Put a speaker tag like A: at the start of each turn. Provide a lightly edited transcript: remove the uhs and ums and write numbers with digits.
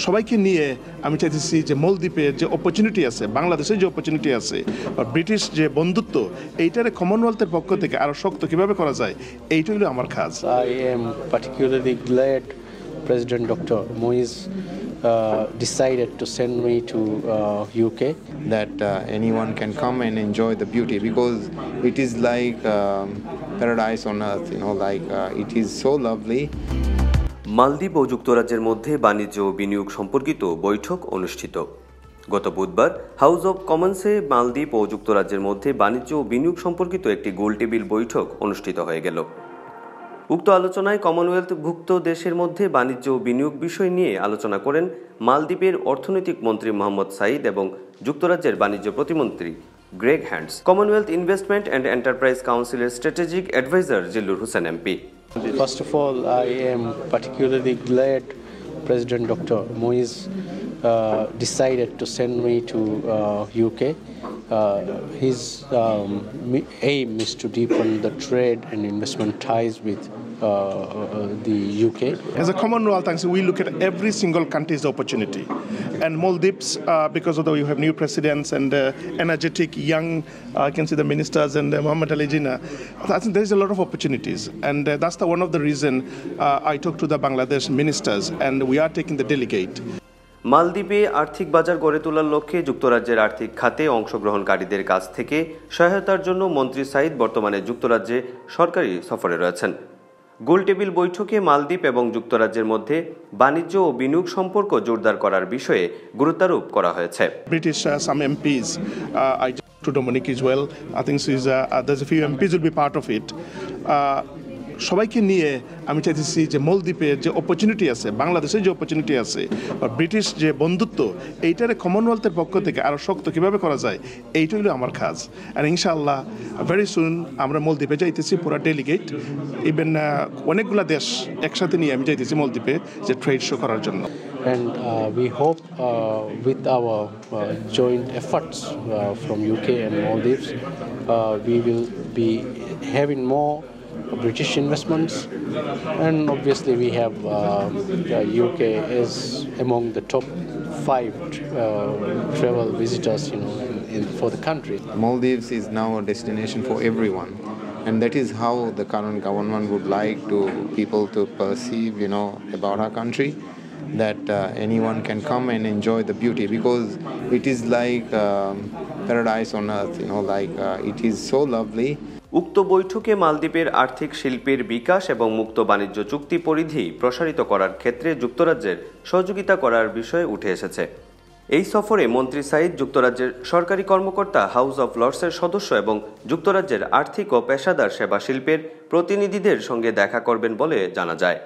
A: সবাইকে নিয়ে আমি চাইতেছি যে মলদ্বীপের যে অপরচুনিটি আছে, বাংলাদেশের যে অপরচুনিটি আছে, বা ব্রিটিশ যে বন্ধুত্ব, এইটারে কমনওয়েলথের পক্ষ থেকে আরও শক্ত কীভাবে করা যায়, এইটা হলো আমার কাজ।
B: I am particularly glad President Dr. Moise decided to send me to UK.
C: That anyone can come and enjoy the beauty, because it is like paradise on earth, it is so lovely.
D: মালদ্বীপ ও যুক্তরাজ্যের মধ্যে বাণিজ্য ও বিনিয়োগ সম্পর্কিত বৈঠক অনুষ্ঠিত। গত বুধবার হাউস অব কমন্সে মালদ্বীপ ও যুক্তরাজ্যের মধ্যে বাণিজ্য ও বিনিয়োগ সম্পর্কিত একটি গোলটেবিল বৈঠক অনুষ্ঠিত হয়ে গেল। উক্ত আলোচনায় কমনওয়েলথভুক্ত দেশের মধ্যে বাণিজ্য ও বিনিয়োগ বিষয় নিয়ে আলোচনা করেন মালদ্বীপের অর্থনৈতিক মন্ত্রী মোহাম্মদ সাঈদ এবং যুক্তরাজ্যের বাণিজ্য প্রতিমন্ত্রী Greg Hands, Commonwealth Investment and Enterprise কাউন্সিলের strategic adviser Zillur Hossain MP.
B: First of all, I am particularly glad President Dr. Moise decided to send me to UK. His aim is to deepen the trade and investment ties with the UK.
A: As a Commonwealth, we look at every single country's opportunity. And Maldives, because of the you have new presidents and energetic young, I can see the ministers and Mohammed Ali Jinnah, I think there is a lot of opportunities. And that's one of the reason I talked to the Bangladesh ministers and we are taking the delegate.
D: মালদ্বীপে আর্থিক বাজার গড়ে তোলার লক্ষ্যে যুক্তরাজ্যের আর্থিক খাতে অংশগ্রহণকারীদের কাছ থেকে সহায়তার জন্য মন্ত্রী সাঈদ বর্তমানে যুক্তরাজ্যে সরকারি সফরে রয়েছেন। গোলটেবিল বৈঠকে মালদ্বীপ এবং যুক্তরাজ্যের মধ্যে বাণিজ্য ও বিনিয়োগ সম্পর্ক জোরদার করার বিষয়ে গুরুত্বারোপ করা হয়েছে।
A: British some MPs, I talked to Dominic as well. I think there's a few MPs will be part of it. সবাইকে নিয়ে আমি চাইতেছি যে মলদ্বীপের যে অপরচুনিটি আছে, বাংলাদেশের যে অপরচুনিটি আছে, বা ব্রিটিশ যে বন্ধুত্ব, এইটারে কমনওয়েলথের পক্ষ থেকে আরও শক্ত কীভাবে করা যায়, এইটা হলো আমার কাজ। আর ইনশাআল্লাহ ভেরি সুন আমরা মলদ্বীপে যাইতেছি পুরো ডেলিগেট, ইভেন অনেকগুলো দেশ একসাথে নিয়ে আমি যাইতেছি মলদ্বীপে যে ট্রেড শো করার জন্য।
B: And we hope with our joint efforts from UK and Maldives, we will be having more British investments, and obviously we have UK is among the top 5 travel visitors, for the country.
C: Maldives is now a destination for everyone, and that is how the current government would like people to perceive, about our country. That anyone can come and enjoy the beauty, because it is like paradise on earth, it is so lovely.
D: উক্ত বৈঠকে মালদ্বীপের আর্থিক শিল্পের বিকাশ এবং মুক্ত বাণিজ্য চুক্তি পরিধি প্রসারিত করার ক্ষেত্রে যুক্তরাজ্যের সহযোগিতা করার বিষয় উঠে এসেছে। এই সফরে মন্ত্রী সাঈদ যুক্তরাজ্যের সরকারি কর্মকর্তা, হাউস অব লর্ডসের সদস্য এবং যুক্তরাজ্যের আর্থিক ও পেশাদার সেবা শিল্পের প্রতিনিধিদের সঙ্গে দেখা করবেন বলে জানা যায়।